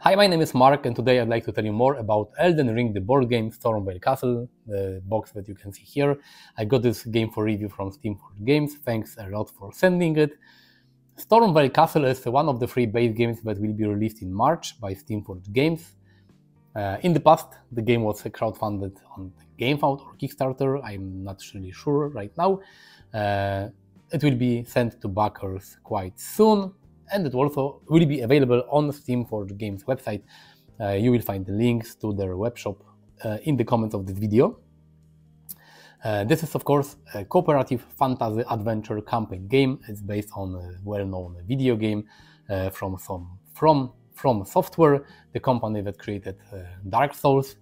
Hi, my name is Mark, and today I'd like to tell you more about Elden Ring, the board game Stormveil Castle, the box that you can see here. I got this game for review from Steamforged Games. Thanks a lot for sending it. Stormveil Castle is one of the 3 base games that will be released in March by Steamforged Games. In the past, the game was crowdfunded on GameFound or Kickstarter. I'm not really sure right now. It will be sent to backers quite soon, and it also will be available on Steamforged Games website. You will find the links to their webshop in the comments of this video. This is, of course, a cooperative fantasy adventure campaign game. It's based on a well-known video game from Software, the company that created Dark Souls,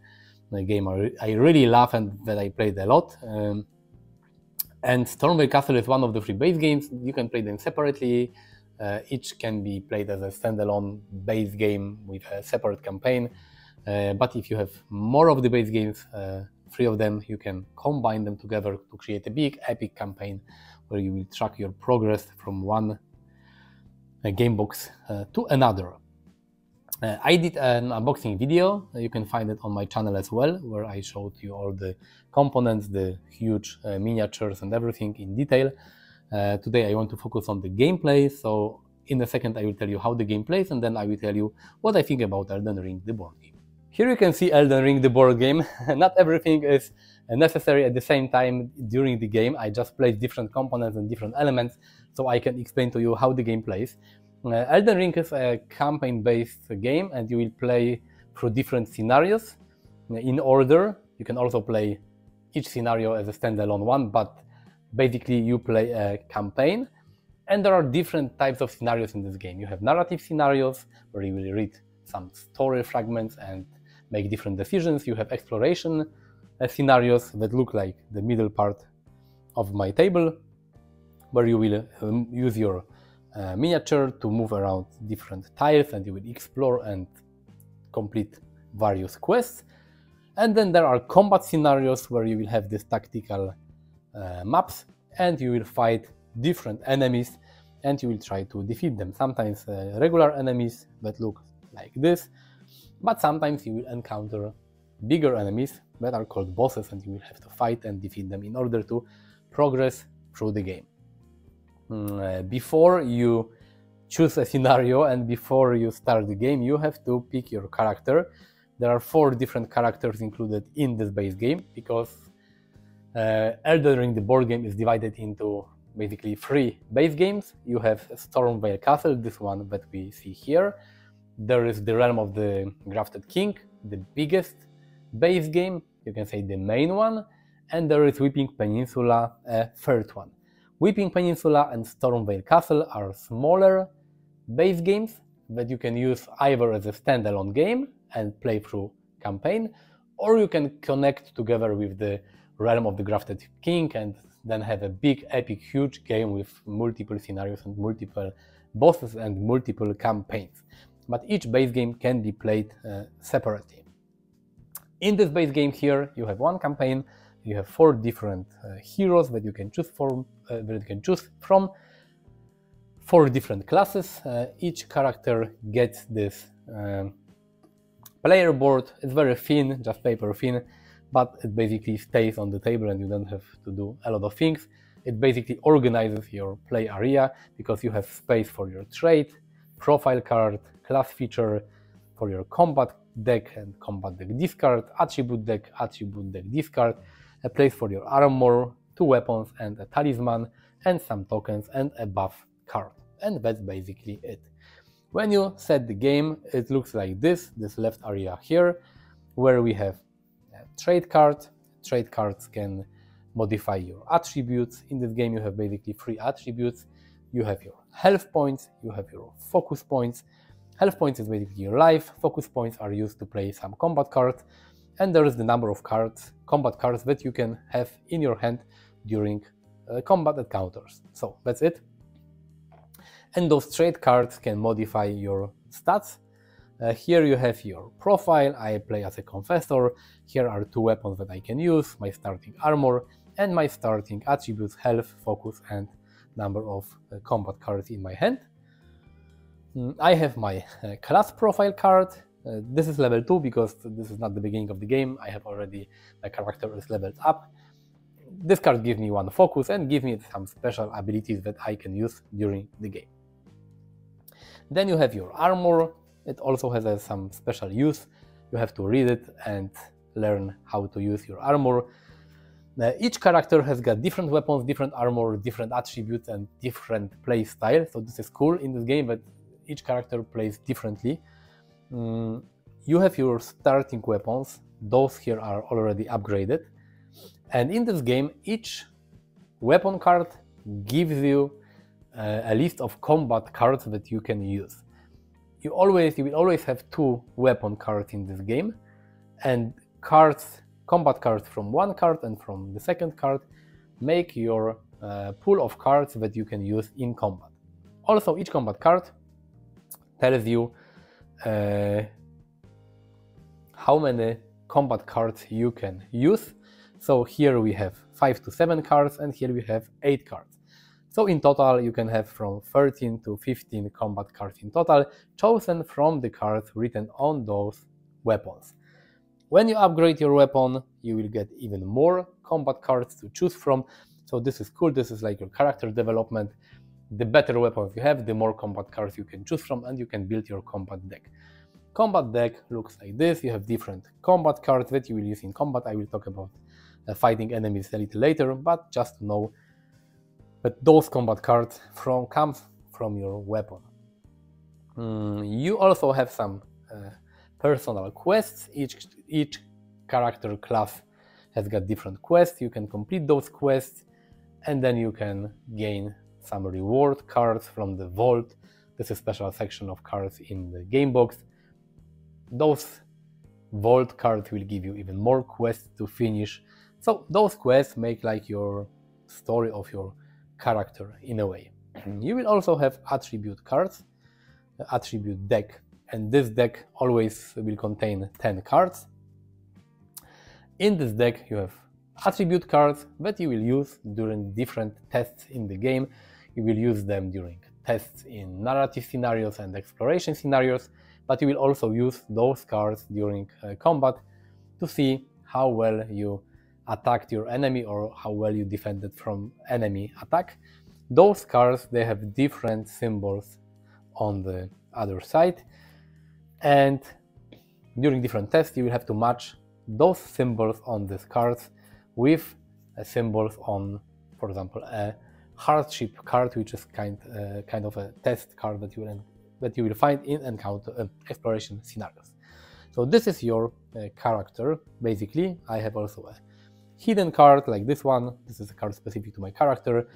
a game I really love and that I played a lot. And Stormveil Castle is one of the 3 base games. You can play them separately. Each can be played as a standalone base game with a separate campaign. But if you have more of the base games, 3 of them, you can combine them together to create a big epic campaign where you will track your progress from one game box to another. I did an unboxing video. You can find it on my channel as well, where I showed you all the components, the huge miniatures and everything in detail. Today I want to focus on the gameplay, so in a second I will tell you how the game plays, and then I will tell you what I think about Elden Ring, the board game. Here you can see Elden Ring, the board game. Not everything is necessary at the same time during the game. I just place different components and different elements so I can explain to you how the game plays. Elden Ring is a campaign-based game, and you will play through different scenarios in order. You can also play each scenario as a standalone one, but basically you play a campaign, and there are different types of scenarios in this game. You have narrative scenarios where you will read some story fragments and make different decisions. You have exploration scenarios that look like the middle part of my table, where you will use your miniature to move around different tiles, and you will explore and complete various quests. And then there are combat scenarios where you will have these tactical maps, and you will fight different enemies and you will try to defeat them. Sometimes regular enemies that look like this, but sometimes you will encounter bigger enemies that are called bosses, and you will have to fight and defeat them in order to progress through the game. Before you choose a scenario and before you start the game, you have to pick your character. There are 4 different characters included in this base game, because Elden Ring, the board game, is divided into basically 3 base games. You have Stormveil Castle, this one that we see here. There is the Realm of the Grafted King, the biggest base game, you can say the main one, and there is Weeping Peninsula, a 3rd one. Weeping Peninsula and Stormveil Castle are smaller base games that you can use either as a standalone game and play through campaign, or you can connect together with the Realm of the Grafted King and then have a big, epic, huge game with multiple scenarios and multiple bosses and multiple campaigns. But each base game can be played separately. In this base game here, you have 1 campaign. You have 4 different heroes that you can choose from, 4 different classes. Each character gets this player board. It's very thin, just paper thin, but it basically stays on the table and you don't have to do a lot of things. It basically organizes your play area because you have space for your trait, profile card, class feature, for your combat deck and combat deck discard, attribute deck discard, a place for your armor, 2 weapons and a talisman, and some tokens and a buff card. And that's basically it. When you set the game, it looks like this left area here, where we have a trade card. Trade cards can modify your attributes. In this game you have basically 3 attributes. You have your health points, you have your focus points. Health points is basically your life, focus points are used to play some combat cards, and there is the number of cards, combat cards, that you can have in your hand during combat encounters. So that's it. And those trade cards can modify your stats. Here you have your profile. I play as a confessor. Here are 2 weapons that I can use, my starting armor and my starting attributes, health, focus and number of combat cards in my hand. I have my class profile card. This is level 2 because this is not the beginning of the game. I have already, my character is leveled up. This card gives me 1 focus and gives me some special abilities that I can use during the game. Then you have your armor. It also has some special use. You have to read it and learn how to use your armor. Each character has got different weapons, different armor, different attributes, and different play style. So this is cool in this game, but each character plays differently. You have your starting weapons. Those here are already upgraded. And in this game, each weapon card gives you a list of combat cards that you can use. You will always have 2 weapon cards in this game, and combat cards from one card and from the second card make your pool of cards that you can use in combat. Also, each combat card tells you how many combat cards you can use. So here we have 5 to 7 cards, and here we have 8 cards. So in total you can have from 13 to 15 combat cards in total, chosen from the cards written on those weapons. When you upgrade your weapon, you will get even more combat cards to choose from. So this is cool, this is like your character development. The better weapons you have, the more combat cards you can choose from, and you can build your combat deck. Combat deck looks like this. You have different combat cards that you will use in combat. I will talk about fighting enemies a little later, but just to know that those combat cards come from your weapon. You also have some personal quests. Each character class has got different quests. You can complete those quests, and then you can gain some reward cards from the vault. This is a special section of cards in the game box. Those vault cards will give you even more quests to finish. So those quests make like your story of your character in a way. You will also have attribute cards, attribute deck, and this deck always will contain 10 cards. In this deck you have attribute cards that you will use during different tests in the game. You will use them during tests in narrative scenarios and exploration scenarios, but you will also use those cards during combat to see how well you attacked your enemy or how well you defended from enemy attack. Those cards, they have different symbols on the other side, and during different tests you will have to match those symbols on these cards with symbols on, for example, a hardship card, which is kind of a test card that you will find in encounter exploration scenarios. So this is your character. Basically, I have also a hidden card like this one. This is a card specific to my character,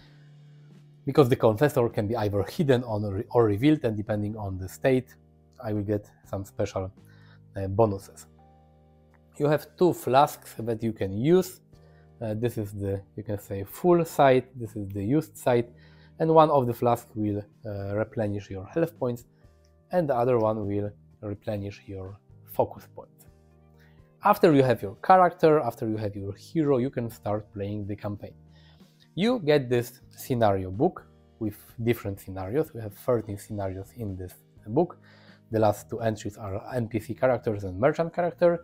because the confessor can be either hidden or revealed, and depending on the state, I will get some special bonuses. You have 2 flasks that you can use. This is the, you can say, full side, this is the used side, and one of the flasks will replenish your health points, and the other one will replenish your focus points. After you have your character, after you have your hero, you can start playing the campaign. You get this scenario book with different scenarios. We have 13 scenarios in this book. The last 2 entries are NPC characters and merchant character,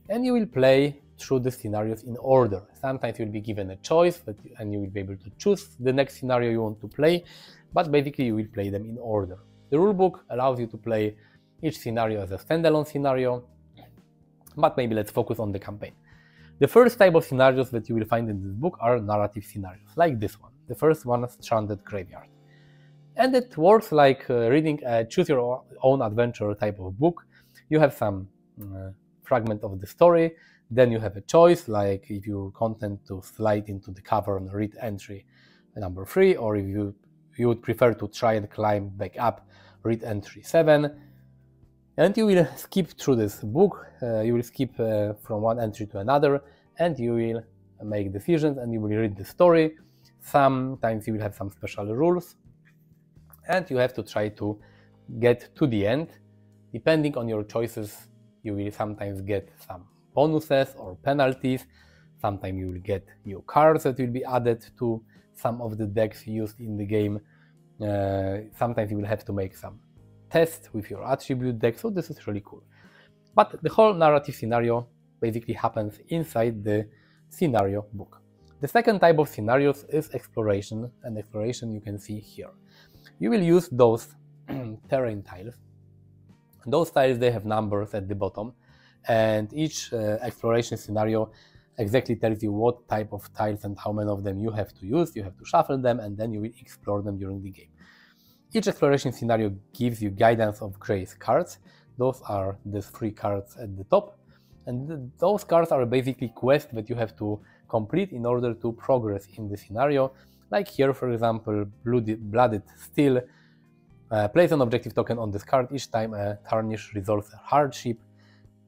and you will play through the scenarios in order. Sometimes you'll be given a choice and you will be able to choose the next scenario you want to play, but basically you will play them in order. The rulebook allows you to play each scenario as a standalone scenario, but maybe let's focus on the campaign. The first type of scenarios that you will find in this book are narrative scenarios, like this one. The first one is Stranded Graveyard. And it works like reading a choose your own adventure type of book. You have some fragment of the story, then you have a choice, like if you're content to slide into the cavern, read entry number 3, or if you would prefer to try and climb back up, read entry 7. And you will skip through this book, you will skip from one entry to another, and you will make decisions and you will read the story. Sometimes you will have some special rules, and you have to try to get to the end. Depending on your choices, you will sometimes get some bonuses or penalties. Sometimes you will get new cards that will be added to some of the decks used in the game. Sometimes you will have to make some tests with your attribute deck, so this is really cool. But the whole narrative scenario basically happens inside the scenario book. The second type of scenarios is exploration, and exploration you can see here. You will use those terrain tiles. Those tiles, they have numbers at the bottom, and each exploration scenario exactly tells you what type of tiles and how many of them you have to use. You have to shuffle them, and then you will explore them during the game. Each exploration scenario gives you guidance of grace cards. Those are these 3 cards at the top, and those cards are basically quests that you have to complete in order to progress in the scenario. Like here, for example, Blooded Steel. Place an objective token on this card each time a tarnish resolves a hardship.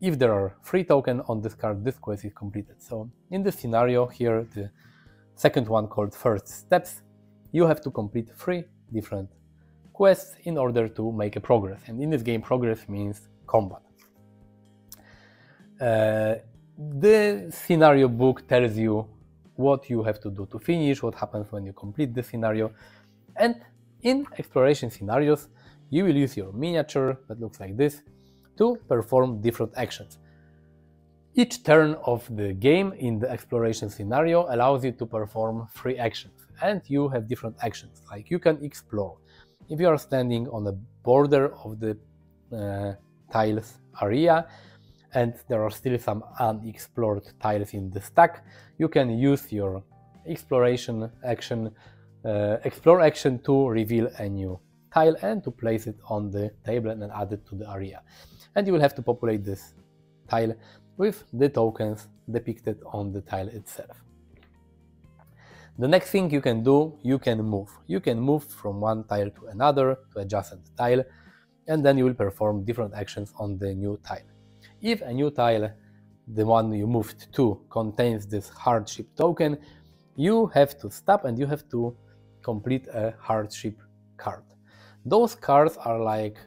If there are 3 tokens on this card, this quest is completed. So in this scenario here, the second one called First Steps, you have to complete 3 different quests in order to make a progress. And in this game, progress means combat. The scenario book tells you what you have to do to finish, what happens when you complete the scenario. And in exploration scenarios, you will use your miniature that looks like this to perform different actions. Each turn of the game in the exploration scenario allows you to perform 3 actions, and you have different actions, like you can explore. If you are standing on the border of the tiles area and there are still some unexplored tiles in the stack, you can use your exploration action, explore action to reveal a new tile and to place it on the table and add it to the area. And you will have to populate this tile with the tokens depicted on the tile itself. The next thing you can do, you can move. You can move from one tile to another, to adjacent tile, and then you will perform different actions on the new tile. If a new tile, the one you moved to, contains this hardship token, you have to stop and you have to complete a hardship card. Those cards are like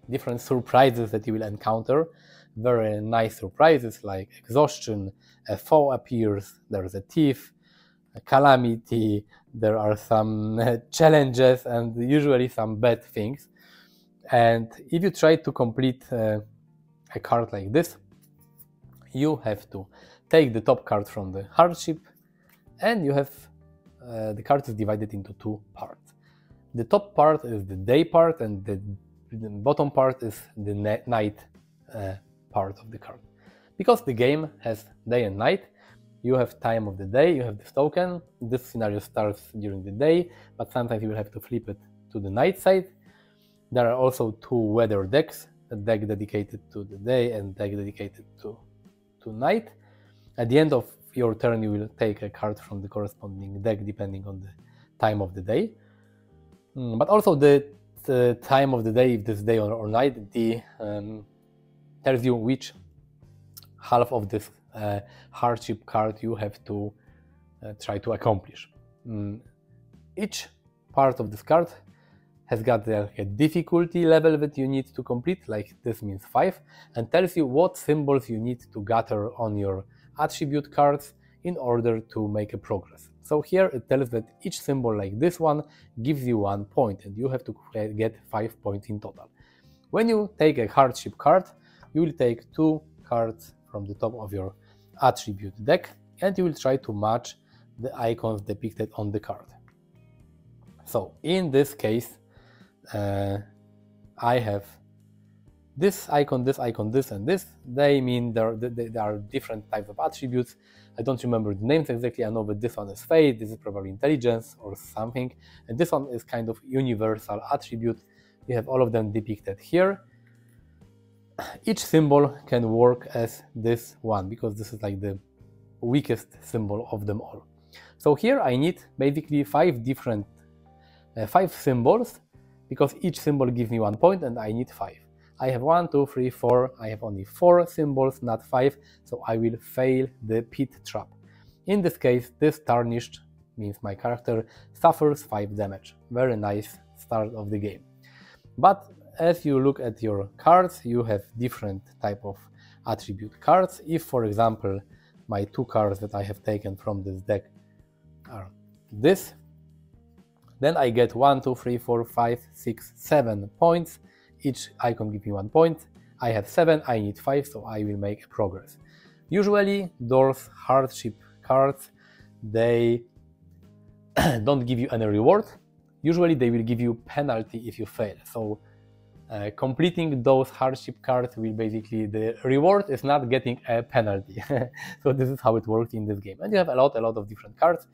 different surprises that you will encounter. Very nice surprises like exhaustion, a foe appears, there's a thief, a calamity, there are some challenges and usually some bad things. And if you try to complete a card like this, you have to take the top card from the hardship, and you have the card is divided into 2 parts. The top part is the day part, and the bottom part is the night part of the card. Because the game has day and night, you have time of the day, you have this token. This scenario starts during the day, but sometimes you will have to flip it to the night side. There are also 2 weather decks, a deck dedicated to the day and a deck dedicated to night. At the end of your turn, you will take a card from the corresponding deck depending on the time of the day. But also the time of the day, if this day or night, tells you which half of this hardship card you have to try to accomplish. Each part of this card has got a difficulty level that you need to complete, like this means 5, and tells you what symbols you need to gather on your attribute cards in order to make a progress. So here it tells that each symbol like this one gives you 1 point, and you have to get 5 points in total. When you take a hardship card, you will take 2 cards from the top of your attribute deck, and you will try to match the icons depicted on the card. So in this case, I have this icon, this icon, this and this. They mean there are different types of attributes. I don't remember the names exactly. I know that this one is fate, this is probably intelligence or something, and this one is kind of universal attribute. You have all of them depicted here. Each symbol can work as this one because this is like the weakest symbol of them all. So here I need basically 5 symbols, because each symbol gives me 1 point and I need 5. I have 1, 2, 3, 4. I have only 4 symbols, not 5, so I will fail the pit trap. In this case, this tarnished means my character suffers 5 damage. Very nice start of the game. But as you look at your cards, you have different type of attribute cards. If, for example, my 2 cards that I have taken from this deck are this, then I get 1, 2, 3, 4, 5, 6, 7 points. Each icon gives me 1 point. I have 7, I need 5, so I will make progress. Usually those hardship cards, they don't give you any reward. Usually they will give you penalty if you fail. So completing those hardship cards will basically, the reward is not getting a penalty. So this is how it works in this game. And you have a lot of different cards.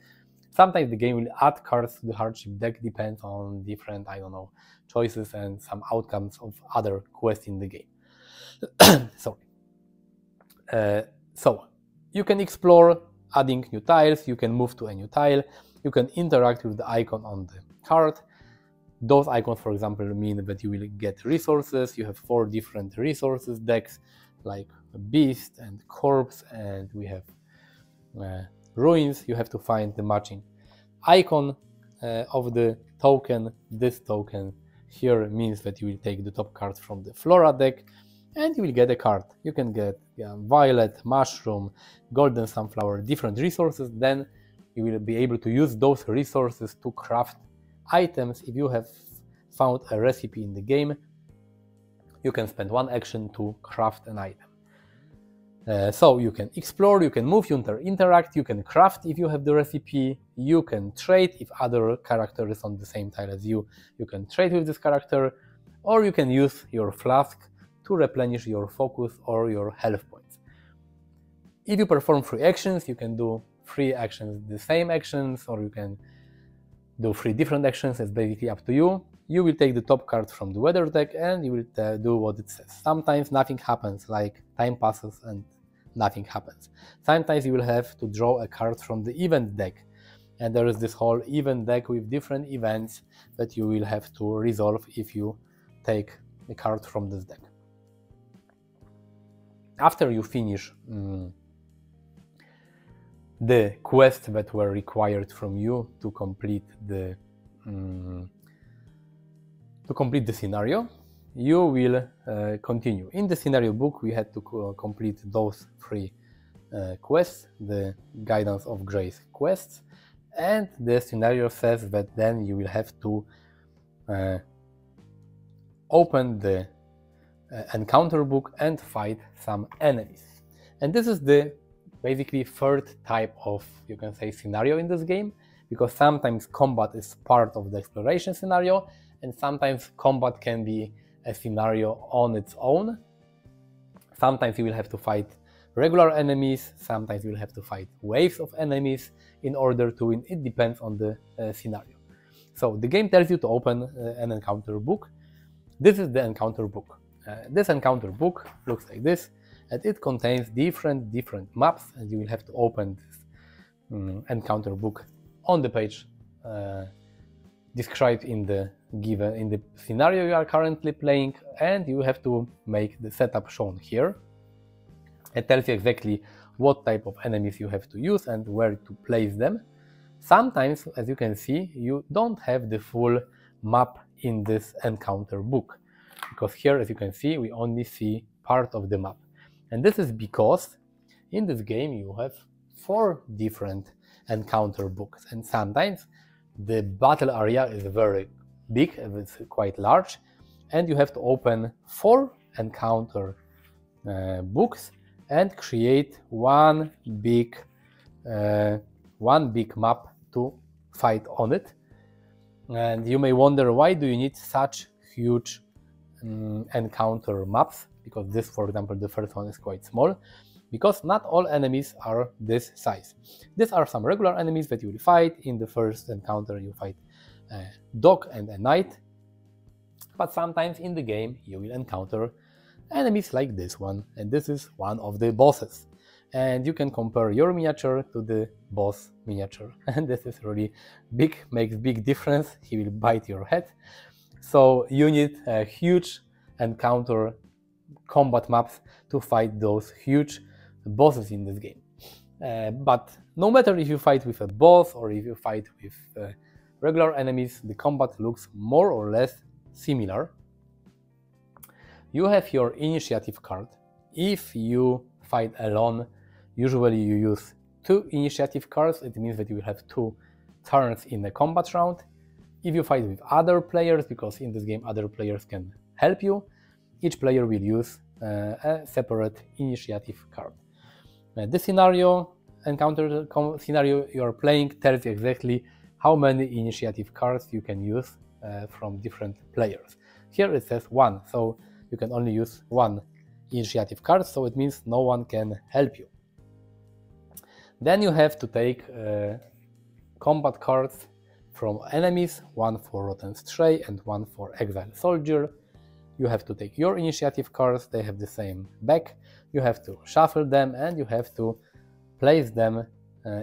Sometimes the game will add cards to the hardship deck, depends on different, I don't know, choices and some outcomes of other quests in the game. So you can explore adding new tiles, you can move to a new tile, you can interact with the icon on the card. Those icons, for example, mean that you will get resources. You have 4 different resources decks, like Beast and Corpse, and we have Ruins. You have to find the matching icon of the token. This token here means that you will take the top card from the Flora deck, and you will get a card. You can get Violet, Mushroom, Golden Sunflower, different resources. Then you will be able to use those resources to craft items. If you have found a recipe in the game, you can spend 1 action to craft an item. So you can explore, you can move, you can interact, you can craft if you have the recipe, you can trade if other character is on the same tile as you can trade with this character, or you can use your flask to replenish your focus or your health points. If you perform 3 actions, you can do 3 actions, the same actions, or you can do 3 different actions. It's basically up to you. You will take the top card from the weather deck and you will do what it says. Sometimes nothing happens, like time passes and nothing happens. Sometimes you will have to draw a card from the event deck, and there is this whole event deck with different events that you will have to resolve if you take the card from this deck. After you finish the quests that were required from you to complete the scenario, you will continue. In the scenario book, we had to complete those 3 quests, the Guidance of Grace quests, and the scenario says that then you will have to open the encounter book and fight some enemies. And this is the basically 3rd type of, you can say, scenario in this game, because sometimes combat is part of the exploration scenario, and sometimes combat can be a scenario on its own. Sometimes you will have to fight regular enemies, sometimes you will have to fight waves of enemies in order to win. It depends on the scenario. So the game tells you to open an encounter book. This is the encounter book. This encounter book looks like this, and it contains different maps, and you will have to open this encounter book on the page described in the scenario you are currently playing, and you have to make the setup shown here. It tells you exactly what type of enemies you have to use and where to place them. Sometimes, as you can see, you don't have the full map in this encounter book, because here, as you can see, we only see part of the map. And this is because in this game you have 4 different encounter books, and sometimes the battle area is very big, it's quite large, and you have to open 4 encounter books and create one big map to fight on it. And you may wonder, why do you need such huge encounter maps? Because this, for example, the first one is quite small, because not all enemies are this size. These are some regular enemies that you will fight. In the first encounter you fight a dog and a knight, but sometimes in the game you will encounter enemies like this one, and this is one of the bosses. And you can compare your miniature to the boss miniature, and this is really big, makes big difference. He will bite your head. So you need a huge encounter combat maps to fight those huge bosses in this game. But no matter if you fight with a boss or if you fight with regular enemies, the combat looks more or less similar. You have your initiative card. If you fight alone, usually you use 2 initiative cards. It means that you will have 2 turns in a combat round. If you fight with other players, because in this game other players can help you, each player will use a separate initiative card. This scenario scenario you are playing tells you exactly how many initiative cards you can use from different players. Here it says 1, so you can only use 1 initiative card, so it means no one can help you. Then you have to take combat cards from enemies, 1 for Rotten Stray and 1 for Exile Soldier. You have to take your initiative cards, they have the same back. You have to shuffle them and you have to place them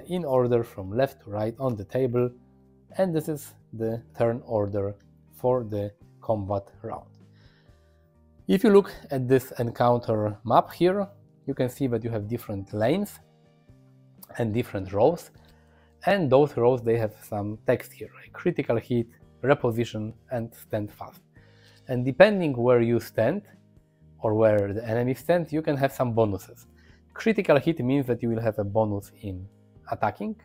in order from left to right on the table. And this is the turn order for the combat round. If you look at this encounter map here, you can see that you have different lanes and different rows. And those rows, they have some text here, like critical hit, reposition, and stand fast. And depending where you stand, or where the enemy stands, you can have some bonuses. Critical hit means that you will have a bonus in attacking.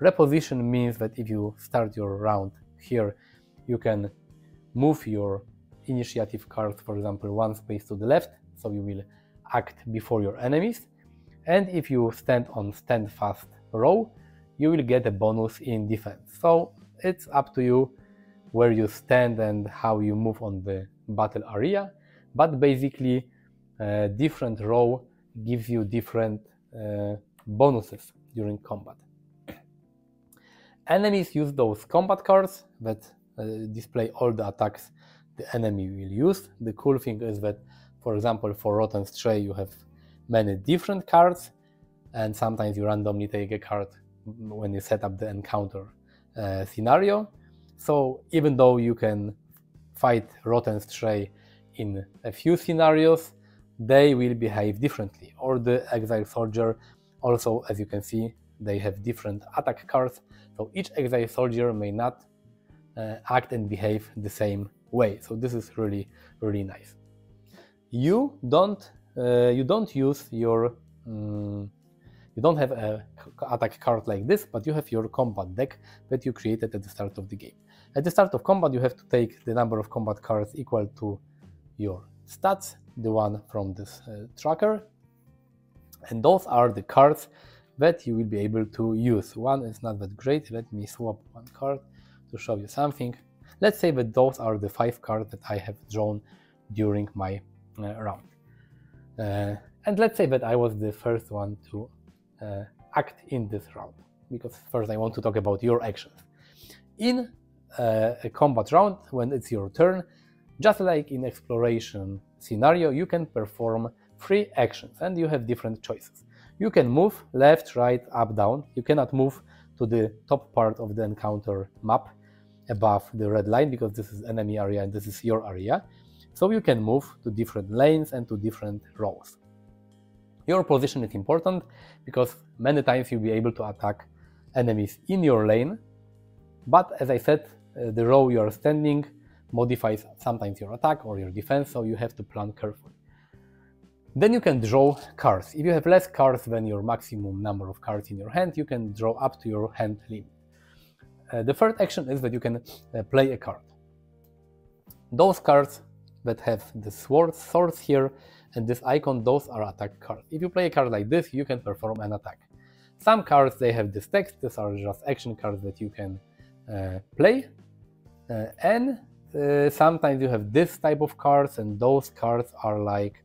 Reposition means that if you start your round here, you can move your initiative card, for example, 1 space to the left, so you will act before your enemies. And if you stand on stand fast row, you will get a bonus in defense. So it's up to you where you stand and how you move on the battle area, but basically different row gives you different bonuses during combat. Enemies use those combat cards that display all the attacks the enemy will use. The cool thing is that, for example, for Rotten Stray you have many different cards, and sometimes you randomly take a card when you set up the encounter scenario. So even though you can fight Rotten Stray in a few scenarios, they will behave differently. Or the Exile Soldier also, as you can see, they have different attack cards, so each Exile Soldier may not act and behave the same way. So this is really, really nice. You don't use your you don't have a attack card like this, but you have your combat deck that you created at the start of the game. At the start of combat, you have to take the number of combat cards equal to your stats, the one from this tracker, and those are the cards that you will be able to use. One is not that great. Let me swap one card to show you something. Let's say that those are the 5 cards that I have drawn during my round. And let's say that I was the first one to act in this round, because first I want to talk about your actions. In a combat round, when it's your turn, just like in exploration scenario, you can perform 3 actions and you have different choices. You can move left, right, up, down. You cannot move to the top part of the encounter map above the red line, because this is enemy area and this is your area. So you can move to different lanes and to different rows. Your position is important because many times you'll be able to attack enemies in your lane, but as I said, the row you are standing modifies sometimes your attack or your defense, so you have to plan carefully. Then you can draw cards. If you have less cards than your maximum number of cards in your hand, you can draw up to your hand limit. The third action is that you can play a card. Those cards that have the swords here and this icon, those are attack cards. If you play a card like this, you can perform an attack. Some cards, they have this text. These are just action cards that you can play. And sometimes you have this type of cards, and those cards are like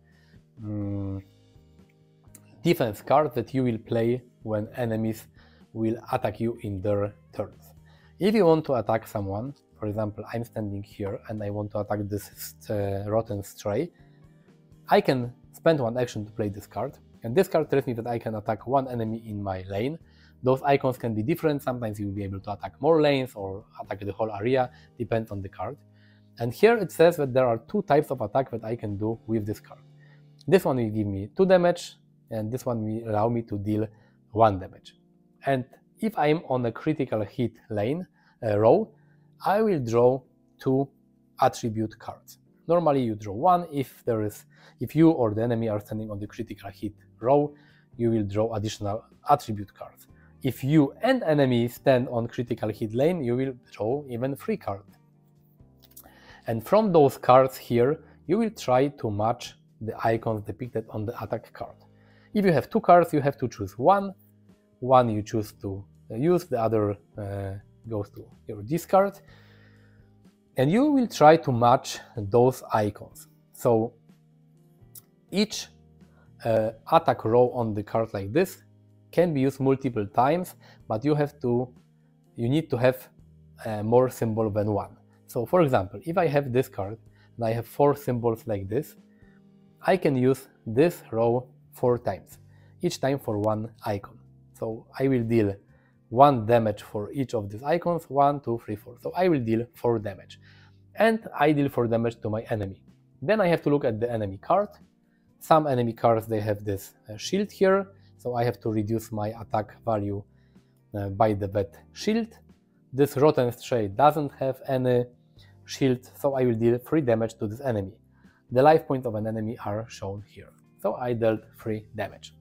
defense cards that you will play when enemies will attack you in their turns. If you want to attack someone, for example, I'm standing here and I want to attack this Rotten Stray, I can spend one action to play this card, and this card tells me that I can attack one enemy in my lane. Those icons can be different. Sometimes you will be able to attack more lanes or attack the whole area, depends on the card. And here it says that there are 2 types of attack that I can do with this card. This one will give me 2 damage, and this one will allow me to deal 1 damage. And if I'm on a critical hit lane row, I will draw 2 attribute cards. Normally you draw 1 if you or the enemy are standing on the critical hit row, you will draw additional attribute cards. If you and enemy stand on critical hit lane, you will draw even 3 cards. And from those cards here, you will try to match the icons depicted on the attack card. If you have 2 cards, you have to choose one you choose to use, the other goes to your discard, and you will try to match those icons. So each attack row on the card like this can be used multiple times, but you need to have more symbols than one. So for example, if I have this card and I have 4 symbols like this, I can use this row 4 times, each time for 1 icon. So I will deal 1 damage for each of these icons, 1, 2, 3, 4. So I will deal 4 damage. And I deal 4 damage to my enemy. Then I have to look at the enemy card. Some enemy cards, they have this shield here, so I have to reduce my attack value by that shield. This Rotten Stray doesn't have any shield, so I will deal 3 damage to this enemy. The life points of an enemy are shown here. So I dealt 3 damage.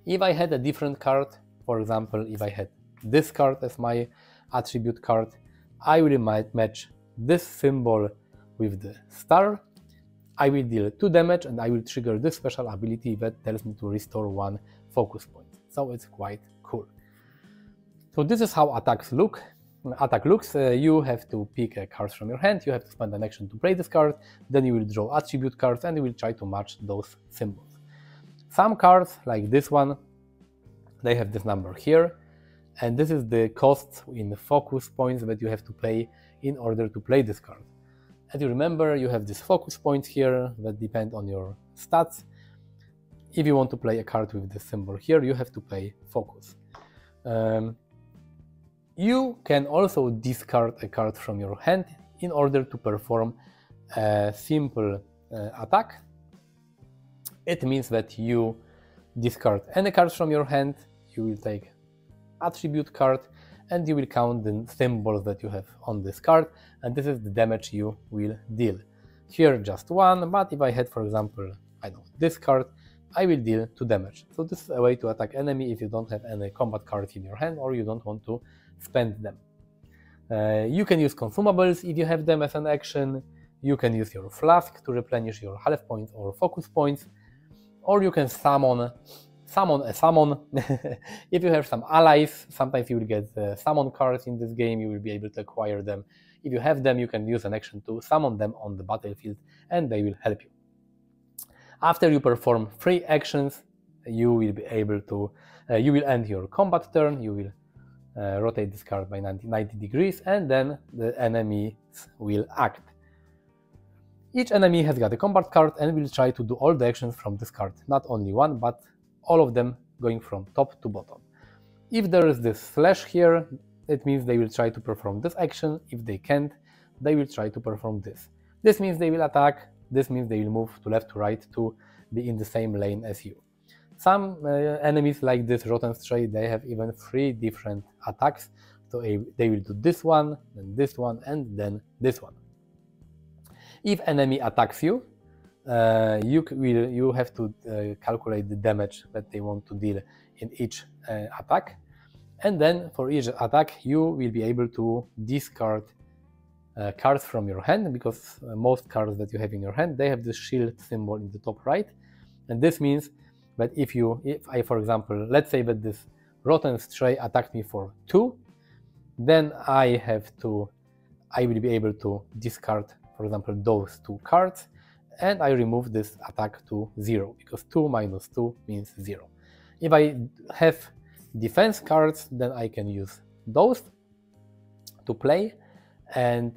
If I had a different card, for example, if I had this card as my attribute card, I will match this symbol with the star. I will deal 2 damage and I will trigger this special ability that tells me to restore 1 focus point. So it's quite cool. So this is how attack looks. You have to pick cards from your hand, you have to spend an action to play this card, then you will draw attribute cards and you will try to match those symbols. Some cards, like this one, they have this number here, and this is the cost in focus points that you have to pay in order to play this card. As you remember, you have these focus points here that depend on your stats. If you want to play a card with this symbol here, you have to pay focus. You can also discard a card from your hand in order to perform a simple attack. It means that you discard any cards from your hand, you will take attribute card, and you will count the symbols that you have on this card, and this is the damage you will deal. Here just 1, but if I had, for example, I know this card, I will deal 2 damage. So this is a way to attack enemy if you don't have any combat cards in your hand or you don't want to spend them. You can use consumables if you have them as an action. You can use your flask to replenish your health points or focus points, or you can summon a summon. If you have some allies, sometimes you will get summon cards in this game, you will be able to acquire them. If you have them, you can use an action to summon them on the battlefield and they will help you. After you perform 3 actions, you will be able to, you will end your combat turn, you will rotate this card by 90 degrees, and then the enemies will act. Each enemy has got a combat card and will try to do all the actions from this card, not only one, but all of them going from top to bottom. If there is this slash here, it means they will try to perform this action. If they can't, they will try to perform this. This means they will attack, this means they will move to left to right to be in the same lane as you. Some enemies like this Rotten Stray, they have even 3 different attacks. So they will do this one, then this one, and then this one. If enemy attacks you, you have to calculate the damage that they want to deal in each attack. And then for each attack, you will be able to discard cards from your hand, because most cards that you have in your hand, they have this shield symbol in the top right. And this means that if I, for example, let's say that this Rotten Stray attacked me for 2, then I will be able to discard, for example, those 2 cards, and I remove this attack to 0, because 2 minus 2 means 0. If I have defense cards, then I can use those to play, and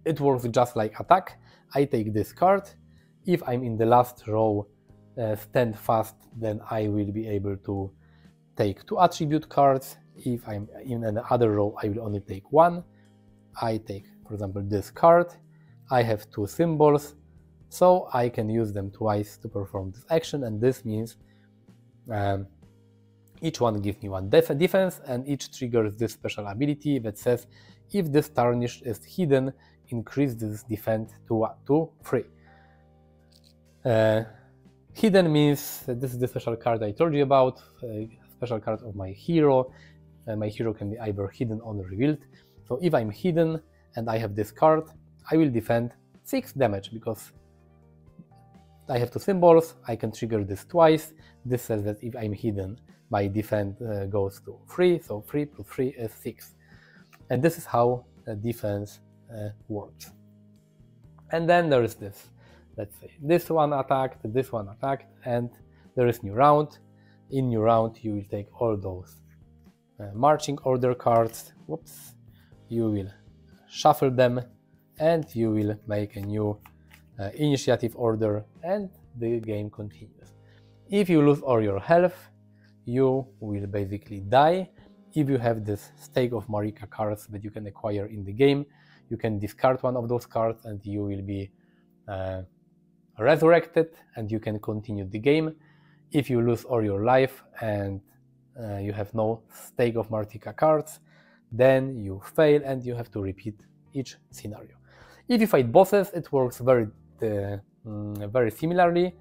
it works just like attack. I take this card. If I'm in the last row, stand fast, then I will be able to take 2 attribute cards. If I'm in another row, I will only take 1. I take, for example, this card. I have 2 symbols, so I can use them twice to perform this action, and this means each one gives me 1 defense, and each triggers this special ability that says if this tarnish is hidden, increase this defense to 3. Hidden means that this is the special card I told you about, a special card of my hero. My hero can be either hidden or revealed. So if I'm hidden and I have this card, I will defend 6 damage, because I have two symbols, I can trigger this twice. This says that if I'm hidden, my defense goes to 3, so 3 plus 3 is 6. And this is how defense works. And then there is this, let's say, this one attacked, and there is new round. In new round, you will take all those marching order cards, whoops, you will shuffle them, and you will make a new initiative order, and the game continues. If you lose all your health, you will basically die. If you have this stake of Marika cards that you can acquire in the game, you can discard one of those cards and you will be resurrected and you can continue the game. If you lose all your life and you have no stake of Marika cards, then you fail and you have to repeat each scenario. If you fight bosses, it works very similarly.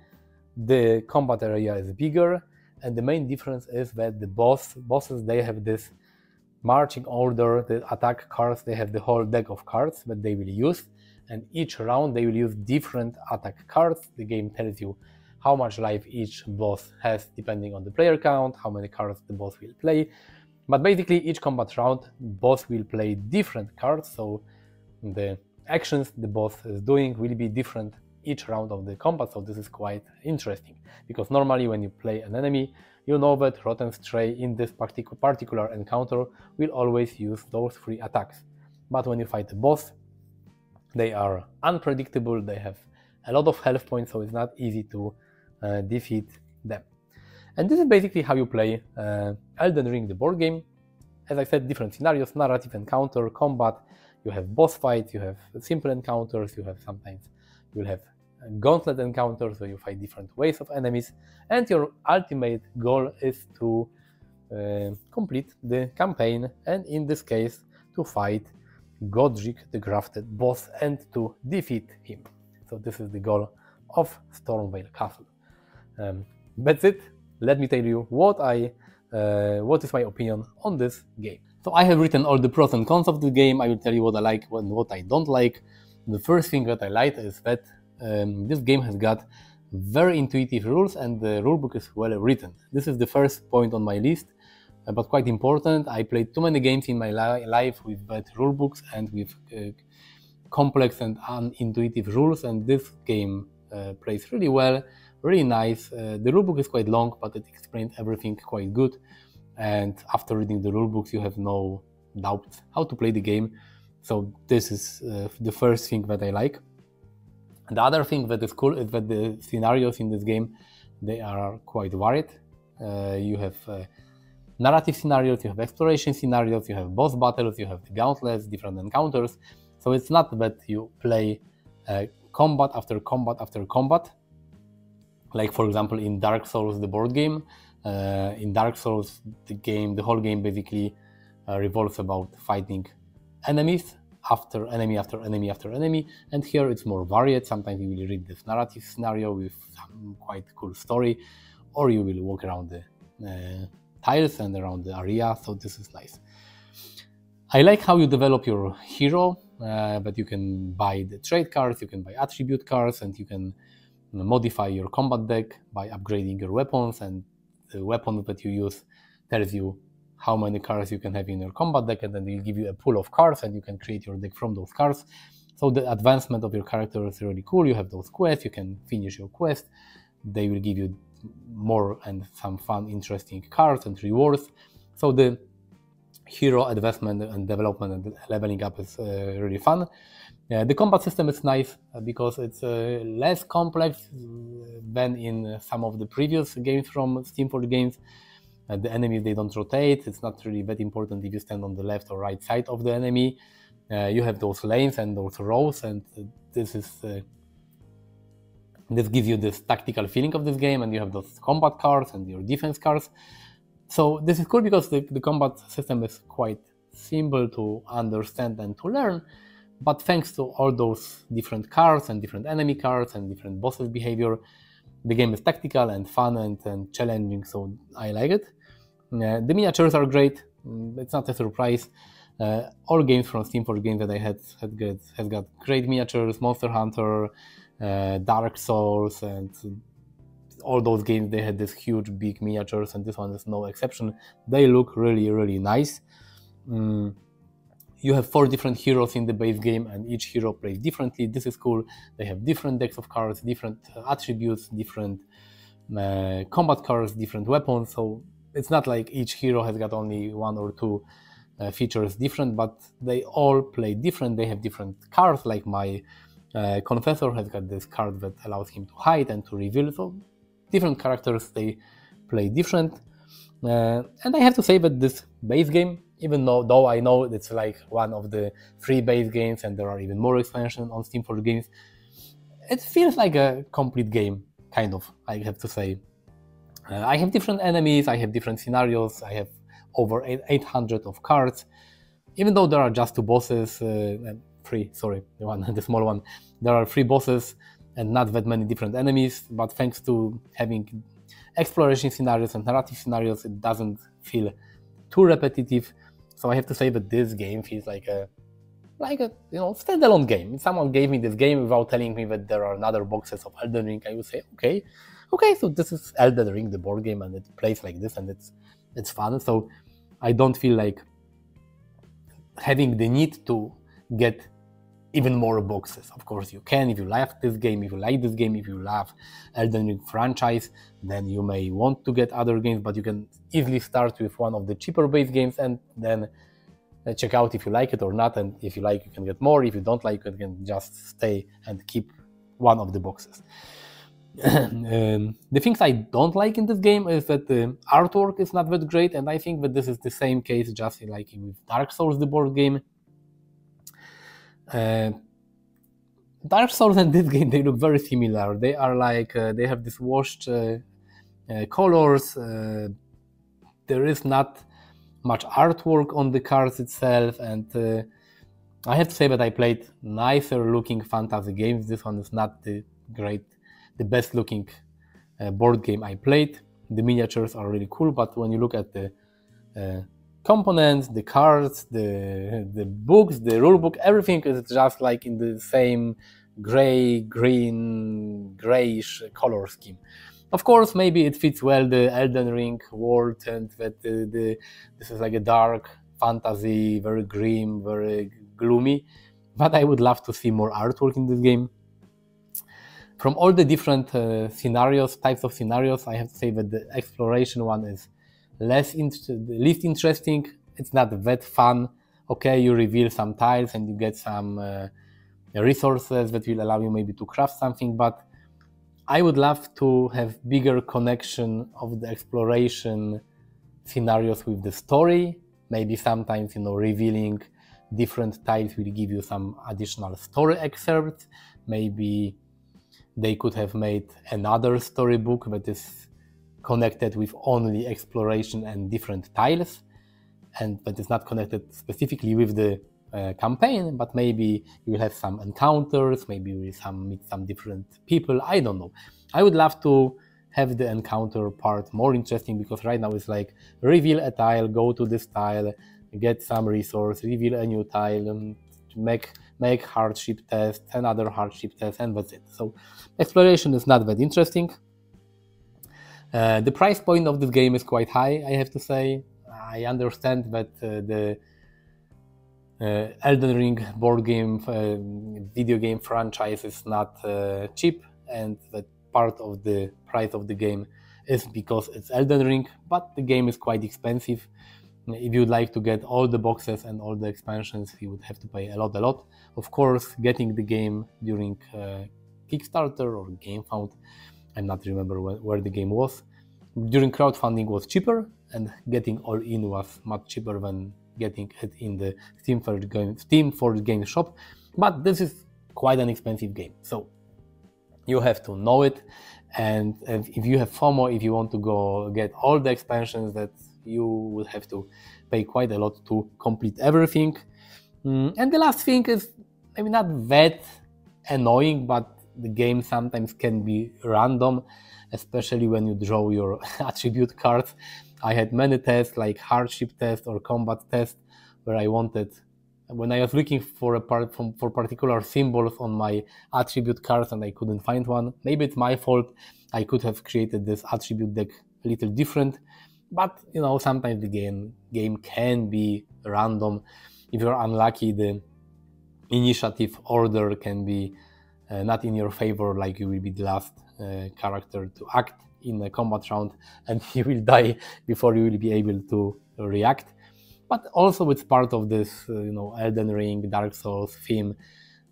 The combat area is bigger, and the main difference is that the bosses, they have this marching order, the attack cards, they have the whole deck of cards that they will use, and each round they will use different attack cards. The game tells you how much life each boss has depending on the player count, how many cards the boss will play. But basically each combat round, boss will play different cards, so the actions the boss is doing will be different each round of the combat. So this is quite interesting, because normally when you play an enemy, you know that Rotten Stray in this particular encounter will always use those 3 attacks. But when you fight a boss, they are unpredictable, they have a lot of health points, so it's not easy to defeat them. And this is basically how you play Elden Ring, the board game. As I said, different scenarios, narrative, encounter, combat. You have boss fights, you have simple encounters, you have sometimes you'll have gauntlet encounters where you fight different ways of enemies, and your ultimate goal is to complete the campaign, and in this case to fight Godric, the Grafted boss, and to defeat him. So this is the goal of Stormveil Castle. That's it. Let me tell you what is my opinion on this game. So I have written all the pros and cons of the game. I will tell you what I like and what I don't like. The first thing that I like is that this game has got very intuitive rules and the rulebook is well written. This is the first point on my list, but quite important. I played too many games in my life with bad rulebooks and with complex and unintuitive rules, and this game plays really well, really nice. The rulebook is quite long, but it explains everything quite good, and after reading the rulebooks you have no doubt how to play the game. So this is the first thing that I like. The other thing that is cool is that the scenarios in this game, they are quite varied. You have narrative scenarios, you have exploration scenarios, you have boss battles, you have the gauntlets, different encounters. So it's not that you play combat after combat after combat, like for example in Dark Souls, the board game. In Dark Souls, the whole game basically revolves about fighting enemies after enemy after enemy after enemy, and here it's more varied. Sometimes you will read this narrative scenario with some quite cool story, or you will walk around the tiles and around the area, so this is nice. I like how you develop your hero, but you can buy the trade cards, you can buy attribute cards, and you can modify your combat deck by upgrading your weapons, and the weapon that you use tells you how many cards you can have in your combat deck, and then they'll give you a pool of cards and you can create your deck from those cards. So the advancement of your character is really cool. You have those quests, you can finish your quest, they will give you more and some fun, interesting cards and rewards. So the hero advancement and development and leveling up is really fun. The combat system is nice because it's less complex than in some of the previous games from Steamforged Games. The enemies, they don't rotate. It's not really that important if you stand on the left or right side of the enemy. You have those lanes and those rows, and this gives you this tactical feeling of this game, and you have those combat cards and your defense cards. So this is cool because the combat system is quite simple to understand and to learn, but thanks to all those different cards and different enemy cards and different bosses' behavior, the game is tactical and fun and challenging, so I like it. The miniatures are great. It's not a surprise. All games from Steamforged Games that I has got great miniatures, Monster Hunter, Dark Souls, and all those games, they had this huge big miniatures, and this one is no exception. They look really, really nice. You have 4 different heroes in the base game, and each hero plays differently. This is cool. They have different decks of cards, different attributes, different combat cards, different weapons. So it's not like each hero has got only 1 or 2 features different, but they all play different. They have different cards, like my Confessor has got this card that allows him to hide and to reveal. So different characters, they play different. And I have to say that this base game, even though I know it's like one of the 3 base games and there are even more expansions on Steamforged Games, it feels like a complete game, kind of, I have to say. I have different enemies, I have different scenarios, I have over 800 of cards. Even though there are just 2 bosses, 3, sorry, the small one, there are 3 bosses and not that many different enemies, but thanks to having exploration scenarios and narrative scenarios, it doesn't feel too repetitive. So I have to say that this game feels like a standalone game. If someone gave me this game without telling me that there are other boxes of Elden Ring, I would say, okay, so this is Elden Ring, the board game, and it plays like this, and it's fun. So I don't feel like having the need to get even more boxes. Of course you can, if you like this game, if you love Elden Ring franchise, then you may want to get other games, but you can easily start with one of the cheaper base games and then check out if you like it or not, and if you like, you can get more. If you don't like it, you can just stay and keep one of the boxes. The things I don't like in this game is that the artwork is not that great, and I think that this is the same case just like with Dark Souls, the board game. Dark Souls and this game, they look very similar. They are like, they have this washed colors. There is not much artwork on the cards itself, and I have to say that I played nicer looking fantasy games. This one is not the best looking board game I played. The miniatures are really cool, but when you look at the components, the cards, the books, the rulebook, everything is just like in the same gray, green, grayish color scheme. Of course, maybe it fits well the Elden Ring world, and that this is like a dark fantasy, very grim, very gloomy, but I would love to see more artwork in this game. From all the different types of scenarios, I have to say that the exploration one is least interesting. It's not that fun. Okay, you reveal some tiles and you get some resources that will allow you maybe to craft something, but I would love to have bigger connection of the exploration scenarios with the story. Maybe sometimes, revealing different tiles will give you some additional story excerpts. Maybe they could have made another storybook that is connected with only exploration and different tiles, and that is not connected specifically with the campaign, but maybe you will have some encounters, maybe you will meet some different people, I don't know. I would love to have the encounter part more interesting, because right now it's like reveal a tile, go to this tile, get some resource, reveal a new tile, make hardship test, another hardship test, and that's it. So exploration is not that interesting. The price point of this game is quite high, I have to say. I understand that the Elden Ring board game, video game franchise is not cheap, and that part of the price of the game is because it's Elden Ring, but the game is quite expensive. If you'd like to get all the boxes and all the expansions, you would have to pay a lot. Of course, getting the game during Kickstarter or GameFound, I'm not remember where the game was, during crowdfunding was cheaper, and getting all in was much cheaper than getting it in the Steamforged Games shop. But this is quite an expensive game, so you have to know it. And if you have FOMO, if you want to go get all the expansions, that you will have to pay quite a lot to complete everything. And the last thing is maybe not that annoying, but the game sometimes can be random, especially when you draw your attribute cards. I had many tests like hardship test or combat test where I wanted, when I was looking for for particular symbols on my attribute cards and I couldn't find one. Maybe it's my fault. I could have created this attribute deck a little different, but you know, sometimes the game can be random. If you're unlucky, the initiative order can be not in your favor, like you will be the last character to act in a combat round and you will die before you will be able to react. But also it's part of this you know, Elden Ring, Dark Souls theme.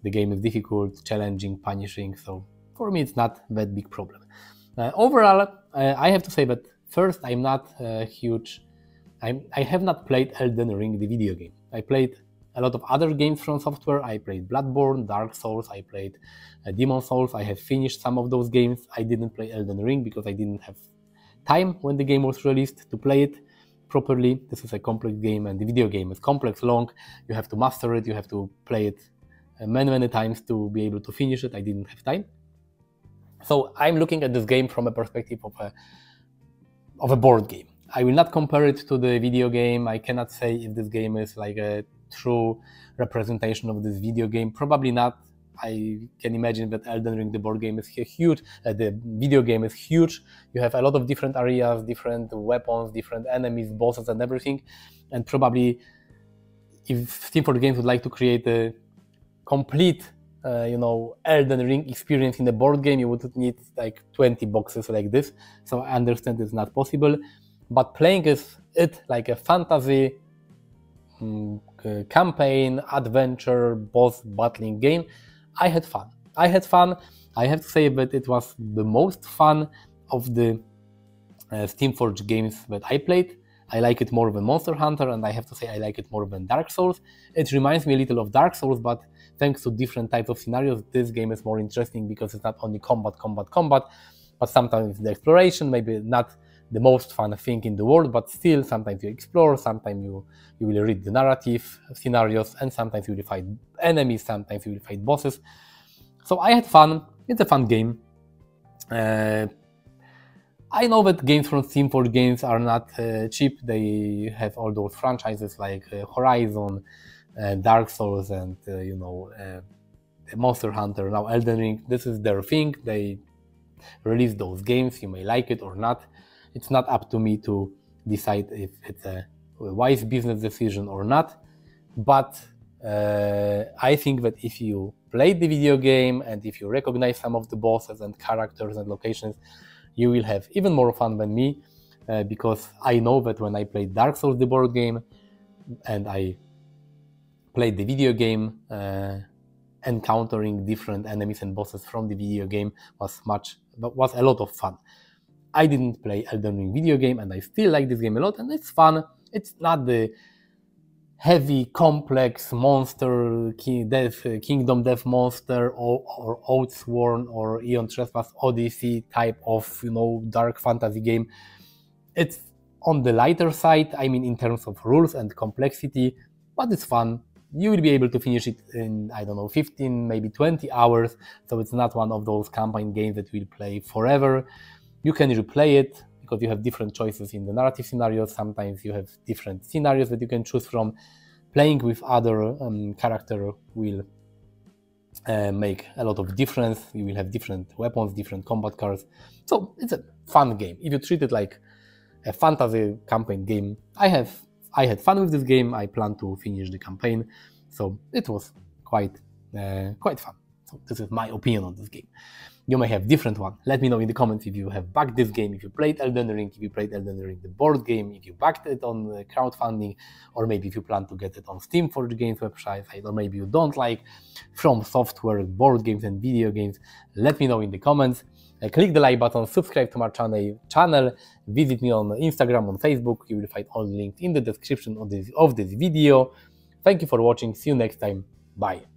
The game is difficult, challenging, punishing, so for me it's not that big problem. Overall, I have to say that first, I'm not huge. I have not played Elden Ring, the video game. I played a lot of other games from software. I played Bloodborne, Dark Souls, I played Demon Souls. I have finished some of those games. I didn't play Elden Ring because I didn't have time when the game was released to play it properly. This is a complex game and the video game is complex, long. You have to master it, you have to play it many times to be able to finish it. I didn't have time. So I'm looking at this game from a perspective of a board game. I will not compare it to the video game. I cannot say if this game is like a true representation of this video game. Probably not. I can imagine that Elden Ring, the board game, is huge. The video game is huge. You have a lot of different areas, different weapons, different enemies, bosses, and everything. And probably, if Steamforged Games would like to create a complete, you know, Elden Ring experience in the board game, you would need like 20 boxes like this. So I understand it's not possible. But playing it like a fantasy campaign, adventure, boss battling game, I had fun. I have to say that it was the most fun of the Steamforged games that I played. I like it more than Monster Hunter, and I have to say I like it more than Dark Souls. It reminds me a little of Dark Souls, but thanks to different types of scenarios, this game is more interesting because it's not only combat, but sometimes the exploration, maybe not the most fun thing in the world, but still sometimes you explore, sometimes you will read the narrative scenarios, and sometimes you will fight enemies, sometimes you will fight bosses. So I had fun. It's a fun game. I know that games from Steamforged Games are not cheap. They have all those franchises like Horizon, Dark Souls, and you know, Monster Hunter, now Elden Ring. This is their thing. They release those games. You may like it or not. It's not up to me to decide if it's a wise business decision or not. But I think that if you play the video game and if you recognize some of the bosses and characters and locations, you will have even more fun than me, because I know that when I played Dark Souls, the board game, and I played the video game, encountering different enemies and bosses from the video game was a lot of fun. I didn't play Elden Ring video game, and I still like this game a lot, and it's fun. It's not the heavy, complex monster, Kingdom Death Monster, or Oathsworn, or Eon Trespass Odyssey type of, you know, dark fantasy game. It's on the lighter side, I mean, in terms of rules and complexity, but it's fun. You will be able to finish it in, I don't know, 15, maybe 20 hours, so it's not one of those campaign games that will play forever. You can replay it because you have different choices in the narrative scenarios. Sometimes you have different scenarios that you can choose from. Playing with other character will make a lot of difference. You will have different weapons, different combat cards. So it's a fun game. If you treat it like a fantasy campaign game, I had fun with this game. I plan to finish the campaign, so it was quite fun. So this is my opinion on this game. You may have different one. Let me know in the comments if you have backed this game, if you played Elden Ring, if you played Elden Ring the board game, if you backed it on crowdfunding, or maybe if you plan to get it on Steamforged Games website, or maybe you don't like From Software board games and video games. Let me know in the comments. Click the like button, subscribe to my channel, visit me on Instagram, on Facebook. You will find all the links in the description of this video. Thank you for watching. See you next time. Bye.